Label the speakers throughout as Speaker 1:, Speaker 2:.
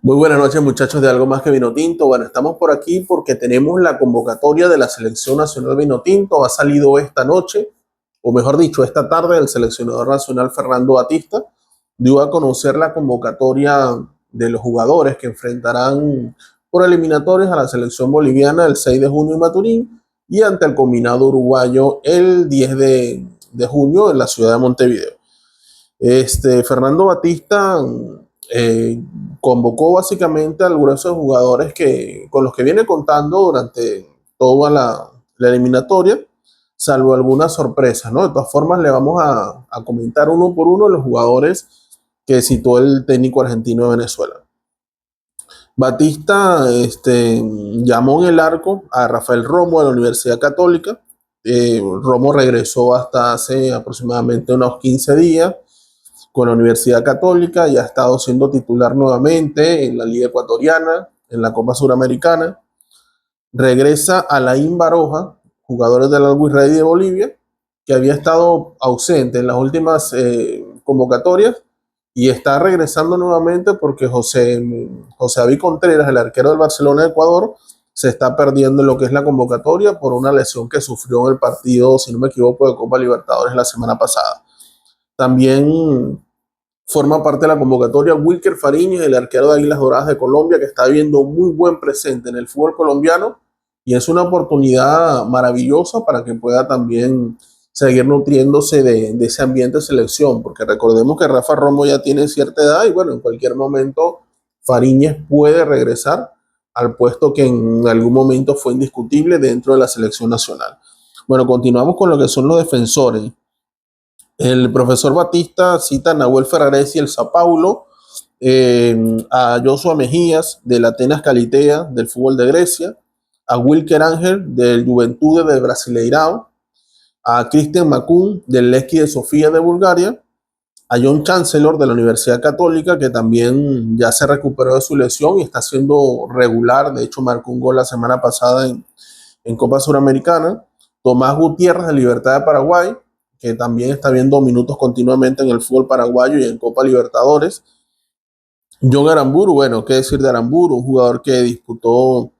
Speaker 1: Muy buenas noches, muchachos de Algo Más que Vino Tinto. Bueno, estamos por aquí porque tenemos la convocatoria de la Selección Nacional Vino Tinto. Ha salido esta noche, o mejor dicho, esta tarde, el seleccionador nacional Fernando Batista dio a conocer la convocatoria de los jugadores que enfrentarán por eliminatorios a la selección boliviana el 6 de junio en Maturín y ante el combinado uruguayo el 10 de junio en la ciudad de Montevideo. Fernando Batista eh, convocó básicamente al grueso de jugadores con los que viene contando durante toda la eliminatoria, salvo algunas sorpresas, ¿no? De todas formas, le vamos a comentar uno por uno los jugadores que citó el técnico argentino de Venezuela. Batista llamó en el arco a Rafael Romo de la Universidad Católica. Romo regresó hasta hace aproximadamente unos 15 días con la Universidad Católica y ha estado siendo titular nuevamente en la Liga Ecuatoriana, en la Copa Suramericana. Regresa Alain Baroja, jugador del Always Ready de Bolivia, que había estado ausente en las últimas convocatorias y está regresando nuevamente porque José David Contreras, el arquero del Barcelona de Ecuador, se está perdiendo en lo que es la convocatoria por una lesión que sufrió en el partido, si no me equivoco, de Copa Libertadores la semana pasada. También forma parte de la convocatoria Wilker Fariñez, el arquero de Águilas Doradas de Colombia, que está viendo un muy buen presente en el fútbol colombiano y es una oportunidad maravillosa para que pueda también seguir nutriéndose de ese ambiente de selección, porque recordemos que Rafa Romo ya tiene cierta edad y bueno, en cualquier momento Fariñez puede regresar al puesto que en algún momento fue indiscutible dentro de la selección nacional. Bueno, continuamos con lo que son los defensores. El profesor Batista cita a Nahuel Ferraresi del Sao Paulo, a Joshua Mejías del Atenas Calitea del fútbol de Grecia, a Wilker Ángel del Juventude del Brasileirao, a Christian Macún del Levski de Sofía de Bulgaria, a John Chancellor de la Universidad Católica, que también ya se recuperó de su lesión y está siendo regular. De hecho, marcó un gol la semana pasada en Copa Suramericana. Tomás Gutiérrez de Libertad de Paraguay, que también está viendo minutos continuamente en el fútbol paraguayo y en Copa Libertadores. John Aramburu, bueno, qué decir de Aramburu, un jugador que disputó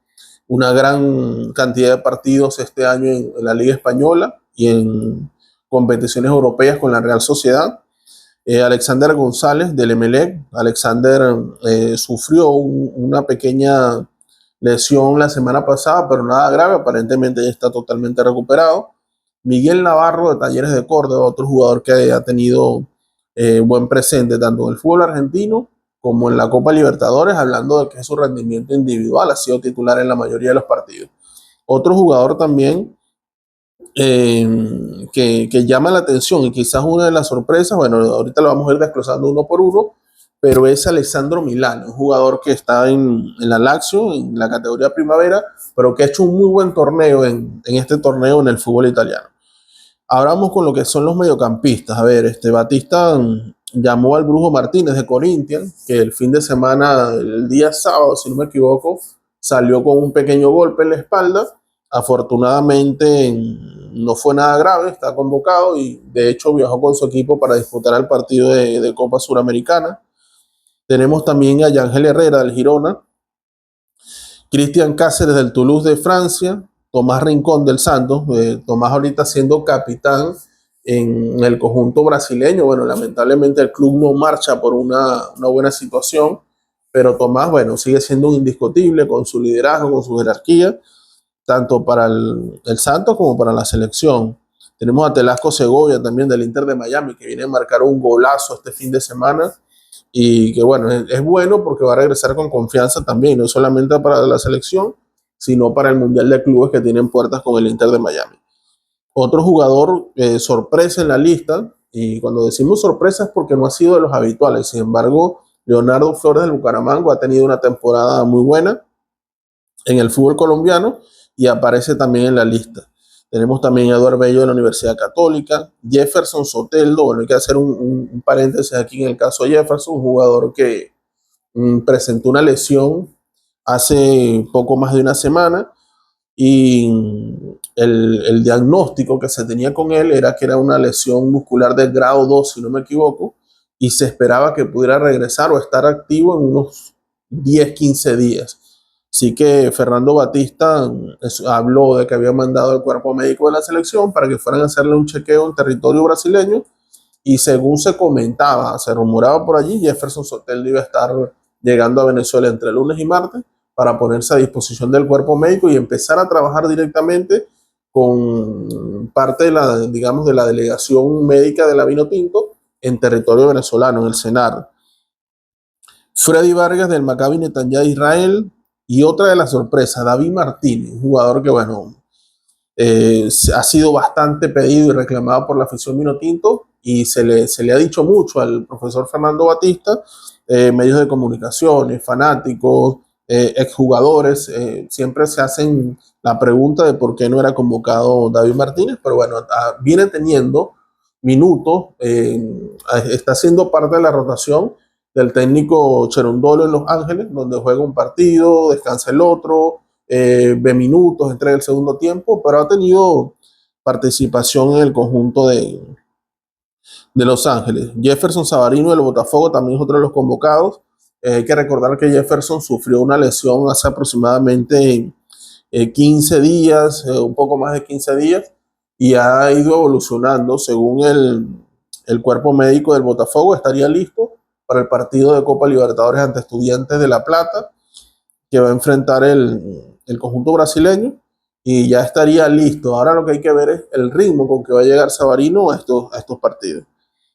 Speaker 1: una gran cantidad de partidos este año en la Liga Española y en competiciones europeas con la Real Sociedad. Alexander González del Emelec. Alexander sufrió una pequeña lesión la semana pasada, pero nada grave, aparentemente ya está totalmente recuperado. Miguel Navarro de Talleres de Córdoba, otro jugador que ha tenido buen presente tanto en el fútbol argentino como en la Copa Libertadores, hablando de que su rendimiento individual ha sido titular en la mayoría de los partidos. Otro jugador también que llama la atención y quizás una de las sorpresas, bueno, ahorita lo vamos a ir desglosando uno por uno, pero es Alessandro Milano, un jugador que está en la Lazio, en la categoría primavera, pero que ha hecho un muy buen torneo en este torneo en el fútbol italiano. Ahora vamos con lo que son los mediocampistas. A ver, Batista llamó al Brujo Martínez de Corinthians, que el fin de semana, el día sábado, si no me equivoco, salió con un pequeño golpe en la espalda. Afortunadamente no fue nada grave, está convocado y de hecho viajó con su equipo para disputar el partido de Copa Suramericana. Tenemos también a Yangel Herrera del Girona, Cristian Cáceres del Toulouse de Francia, Tomás Rincón del Santos, Tomás ahorita siendo capitán en el conjunto brasileño. Bueno, lamentablemente el club no marcha por una buena situación, pero Tomás, bueno, sigue siendo un indiscutible con su liderazgo, con su jerarquía, tanto para el Santos como para la selección. Tenemos a Telasco Segovia también del Inter de Miami, que viene a marcar un golazo este fin de semana y que bueno, es bueno porque va a regresar con confianza también, no solamente para la selección, sino para el Mundial de Clubes que tienen puertas con el Inter de Miami. Otro jugador sorpresa en la lista, y cuando decimos sorpresa es porque no ha sido de los habituales, sin embargo, Leonardo Flores del Bucaramanga ha tenido una temporada muy buena en el fútbol colombiano y aparece también en la lista. Tenemos también a Eduardo Bello de la Universidad Católica, Jefferson Soteldo. Bueno, hay que hacer un paréntesis aquí en el caso de Jefferson, un jugador que presentó una lesión hace poco más de una semana y el diagnóstico que se tenía con él era que era una lesión muscular de grado 2, si no me equivoco, y se esperaba que pudiera regresar o estar activo en unos 10-15 días. Así que Fernando Batista habló de que había mandado al cuerpo médico de la selección para que fueran a hacerle un chequeo en territorio brasileño y según se comentaba, se rumoraba por allí, Jefferson Soteldo iba a estar llegando a Venezuela entre lunes y martes para ponerse a disposición del cuerpo médico y empezar a trabajar directamente con parte de la, digamos, de la delegación médica de la Vinotinto en territorio venezolano, en el CENAR. Freddy Vargas del Maccabi Netanya de Israel y otra de las sorpresas, David Martínez, un jugador que, bueno, ha sido bastante pedido y reclamado por la afición Vinotinto y se le ha dicho mucho al profesor Fernando Batista, medios de comunicaciones, fanáticos, exjugadores, siempre se hacen la pregunta de por qué no era convocado David Martínez, pero bueno, viene teniendo minutos, está siendo parte de la rotación del técnico Cherundolo en Los Ángeles, donde juega un partido, descansa el otro, ve minutos, entrega el segundo tiempo, pero ha tenido participación en el conjunto de Los Ángeles. Jefferson Savarino del Botafogo también es otro de los convocados. Hay que recordar que Jefferson sufrió una lesión hace aproximadamente 15 días, un poco más de 15 días, y ha ido evolucionando. Según el cuerpo médico del Botafogo, estaría listo para el partido de Copa Libertadores ante Estudiantes de La Plata, que va a enfrentar el conjunto brasileño, y ya estaría listo. Ahora lo que hay que ver es el ritmo con que va a llegar Savarino a estos partidos.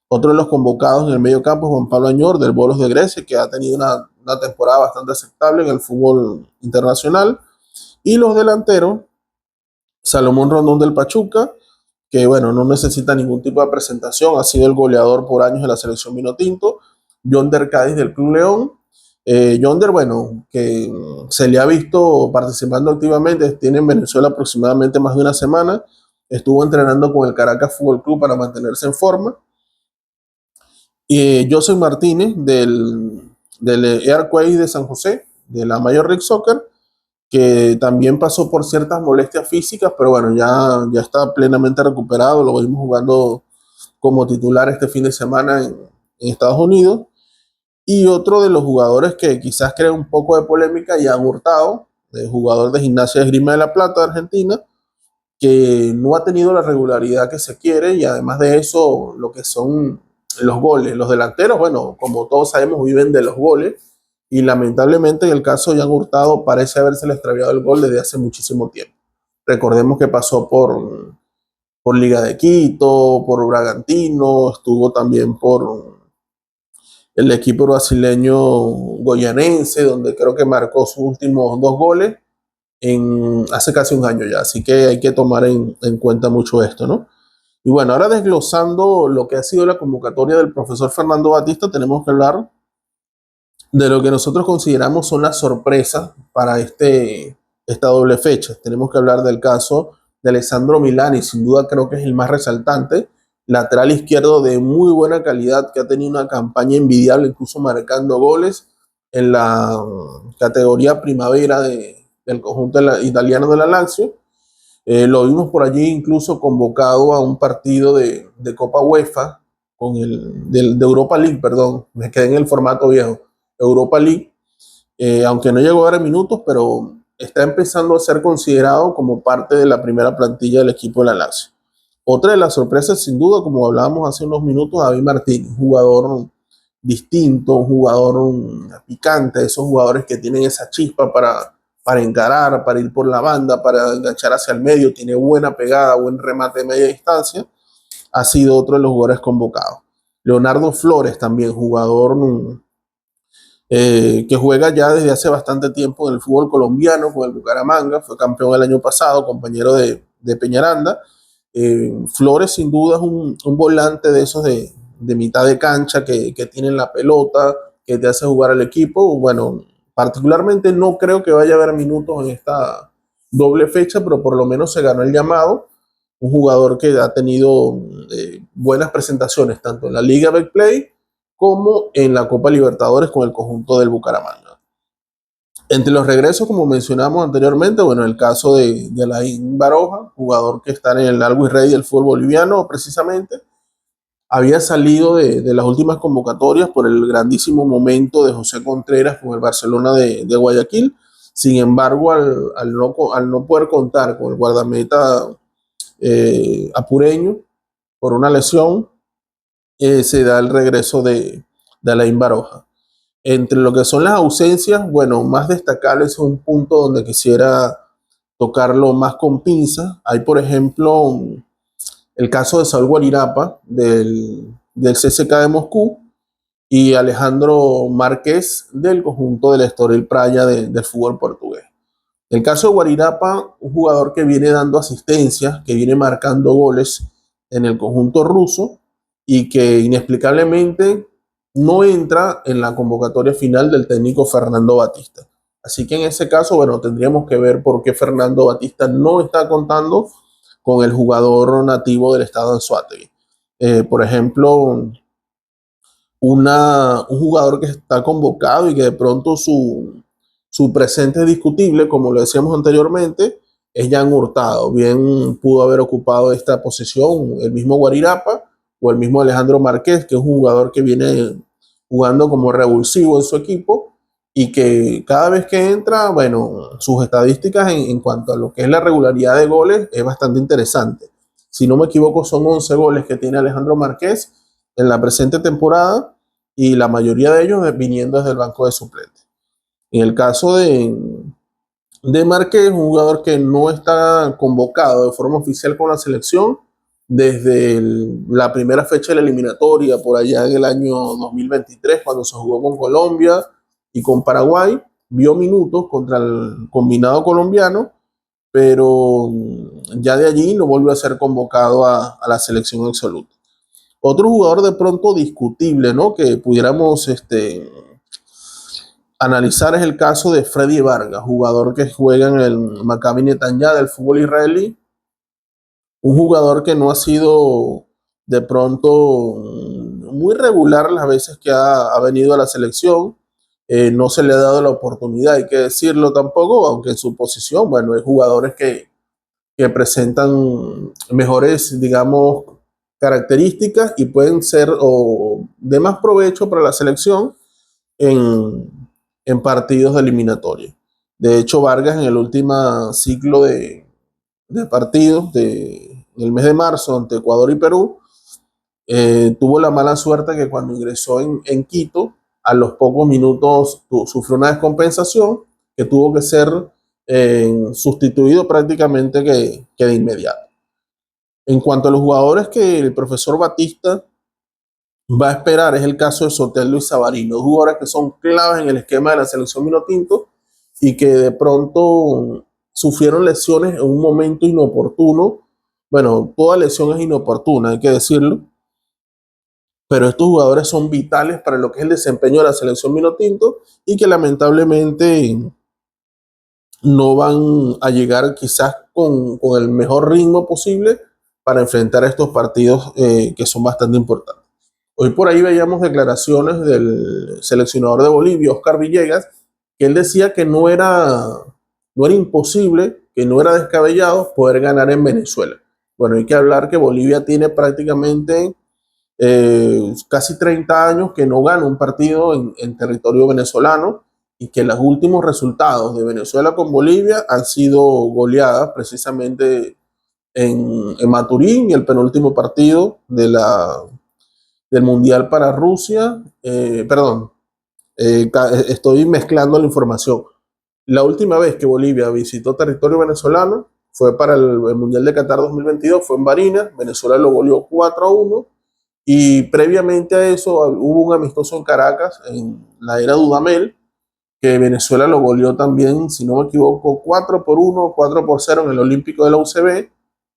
Speaker 1: Otro de los convocados en el medio campo es Juan Pablo Añor del Bolos de Grecia, que ha tenido una temporada bastante aceptable en el fútbol internacional. Y los delanteros, Salomón Rondón del Pachuca, que bueno, no necesita ningún tipo de presentación, ha sido el goleador por años de la selección Vinotinto. Yonder Cádiz del Club León. Yonder, bueno, que se le ha visto participando activamente, tiene en Venezuela aproximadamente más de una semana, estuvo entrenando con el Caracas Fútbol Club para mantenerse en forma. Joseph Martínez del Airquays de San José, de la Major League Soccer, que también pasó por ciertas molestias físicas, pero bueno, ya está plenamente recuperado, lo vimos jugando como titular este fin de semana en Estados Unidos. Y otro de los jugadores que quizás crea un poco de polémica, Ian Hurtado, jugador de Gimnasia de Esgrima de La Plata de Argentina, que no ha tenido la regularidad que se quiere y además de eso, lo que son los goles. Los delanteros, bueno, como todos sabemos, viven de los goles y lamentablemente en el caso de Ian Hurtado parece haberse extraviado el gol desde hace muchísimo tiempo. Recordemos que pasó por Liga de Quito, por Bragantino, estuvo también por el equipo brasileño goyanense, donde creo que marcó sus últimos 2 goles hace casi un año ya. Así que hay que tomar en cuenta mucho esto, ¿no? Y bueno, ahora desglosando lo que ha sido la convocatoria del profesor Fernando Batista, tenemos que hablar de lo que nosotros consideramos son las sorpresas para esta doble fecha. Tenemos que hablar del caso de Alessandro Milani, sin duda creo que es el más resaltante, lateral izquierdo de muy buena calidad, que ha tenido una campaña envidiable, incluso marcando goles en la categoría primavera del conjunto italiano de la Lazio. Lo vimos por allí incluso convocado a un partido de Copa UEFA, de Europa League, perdón, me quedé en el formato viejo, Europa League, aunque no llegó a dar minutos, pero está empezando a ser considerado como parte de la primera plantilla del equipo de la Lazio. Otra de las sorpresas, sin duda, como hablábamos hace unos minutos, David Martínez, un jugador distinto, un jugador picante, esos jugadores que tienen esa chispa para encarar, para ir por la banda, para enganchar hacia el medio, tiene buena pegada, buen remate de media distancia, ha sido otro de los jugadores convocados. Leonardo Flores también, jugador que juega ya desde hace bastante tiempo en el fútbol colombiano con el Bucaramanga, fue campeón el año pasado, compañero de Peñaranda. Flores sin duda es un volante de esos de mitad de cancha que tienen la pelota, que te hace jugar al equipo. Bueno, particularmente no creo que vaya a haber minutos en esta doble fecha, pero por lo menos se ganó el llamado. Un jugador que ha tenido buenas presentaciones tanto en la Liga Betplay como en la Copa Libertadores con el conjunto del Bucaramanga. Entre los regresos, como mencionamos anteriormente, bueno, el caso de Alain Baroja, jugador que está en el Always Ready del fútbol boliviano, precisamente, había salido de las últimas convocatorias por el grandísimo momento de José Contreras con el Barcelona de Guayaquil. Sin embargo, al no poder contar con el guardameta apureño por una lesión, se da el regreso de Alain Baroja. Entre lo que son las ausencias, bueno, más destacable es un punto donde quisiera tocarlo más con pinzas. Hay, por ejemplo, el caso de Saúl Guarirapa del CSKA de Moscú y Alejandro Márquez del conjunto del Estoril Praia del fútbol portugués. El caso de Guarirapa, un jugador que viene dando asistencias, que viene marcando goles en el conjunto ruso y que inexplicablemente no entra en la convocatoria final del técnico Fernando Batista. Así que en ese caso, bueno, tendríamos que ver por qué Fernando Batista no está contando con el jugador nativo del estado de Anzoátegui. Por ejemplo, un jugador que está convocado y que de pronto su presente es discutible, como lo decíamos anteriormente, es Jan Hurtado. Bien pudo haber ocupado esta posición el mismo Guarirapa o el mismo Alejandro Márquez, que es un jugador que viene jugando como revulsivo en su equipo y que cada vez que entra, bueno, sus estadísticas en cuanto a lo que es la regularidad de goles es bastante interesante. Si no me equivoco, son 11 goles que tiene Alejandro Márquez en la presente temporada y la mayoría de ellos viniendo desde el banco de suplentes. En el caso de Márquez, un jugador que no está convocado de forma oficial con la selección desde la primera fecha de la eliminatoria, por allá en el año 2023, cuando se jugó con Colombia y con Paraguay, vio minutos contra el combinado colombiano, pero ya de allí no volvió a ser convocado a la selección absoluta. Otro jugador de pronto discutible, ¿no? Que pudiéramos analizar es el caso de Freddy Vargas, jugador que juega en el Maccabi Netanya del fútbol israelí, un jugador que no ha sido de pronto muy regular las veces que ha venido a la selección, no se le ha dado la oportunidad, hay que decirlo tampoco, aunque en su posición, bueno, hay jugadores que presentan mejores, digamos, características y pueden ser o de más provecho para la selección en, en partidos de eliminatoria. De hecho, Vargas en el último ciclo de partidos en el mes de marzo ante Ecuador y Perú, tuvo la mala suerte que cuando ingresó en Quito, a los pocos minutos sufrió una descompensación que tuvo que ser sustituido prácticamente que de inmediato. En cuanto a los jugadores que el profesor Batista va a esperar, es el caso de Soteldo y Savarino, jugadores que son claves en el esquema de la selección Minotinto y que de pronto sufrieron lesiones en un momento inoportuno. Bueno, toda lesión es inoportuna, hay que decirlo, pero estos jugadores son vitales para lo que es el desempeño de la selección Minotinto y que lamentablemente no van a llegar quizás con el mejor ritmo posible para enfrentar estos partidos que son bastante importantes. Hoy por ahí veíamos declaraciones del seleccionador de Bolivia, Oscar Villegas, que él decía que no era imposible, que no era descabellado poder ganar en Venezuela. Bueno, hay que hablar que Bolivia tiene prácticamente casi 30 años que no gana un partido en territorio venezolano y que los últimos resultados de Venezuela con Bolivia han sido goleadas precisamente en Maturín y el penúltimo partido del Mundial para Rusia. Perdón, estoy mezclando la información. La última vez que Bolivia visitó territorio venezolano fue para el Mundial de Qatar 2022, fue en Barinas, Venezuela lo goleó 4-1 y previamente a eso hubo un amistoso en Caracas, en la era Dudamel, que Venezuela lo goleó también, si no me equivoco, 4-1, 4-0 en el Olímpico de la UCB.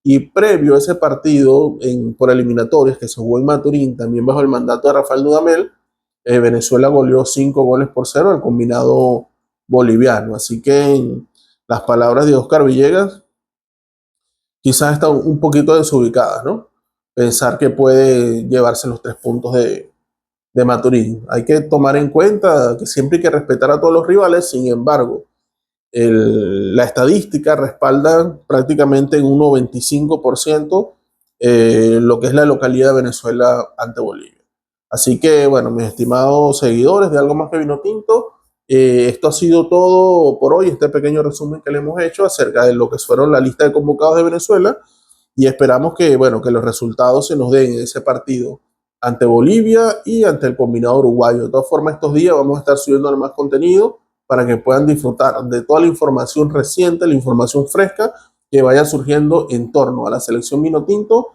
Speaker 1: Y previo a ese partido por eliminatorias que se jugó en Maturín, también bajo el mandato de Rafael Dudamel, Venezuela goleó 5-0 al combinado boliviano. Así que en las palabras de Oscar Villegas quizás están un poquito desubicadas, ¿no? Pensar que puede llevarse los 3 puntos de Maturín. Hay que tomar en cuenta que siempre hay que respetar a todos los rivales, sin embargo, la estadística respalda prácticamente en un 95% lo que es la localidad de Venezuela ante Bolivia. Así que, bueno, mis estimados seguidores de Algo Más que Vino Tinto, esto ha sido todo por hoy, este pequeño resumen que le hemos hecho acerca de lo que fueron la lista de convocados de Venezuela y esperamos que, bueno, que los resultados se nos den en ese partido ante Bolivia y ante el combinado uruguayo. De todas formas, estos días vamos a estar subiendo más contenido para que puedan disfrutar de toda la información reciente, la información fresca que vaya surgiendo en torno a la selección Vinotinto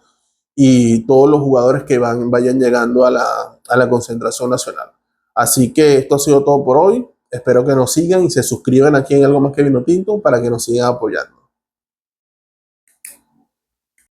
Speaker 1: y todos los jugadores que vayan llegando a la concentración nacional. Así que esto ha sido todo por hoy. Espero que nos sigan y se suscriban aquí en Algo Más que Vinotinto para que nos sigan apoyando.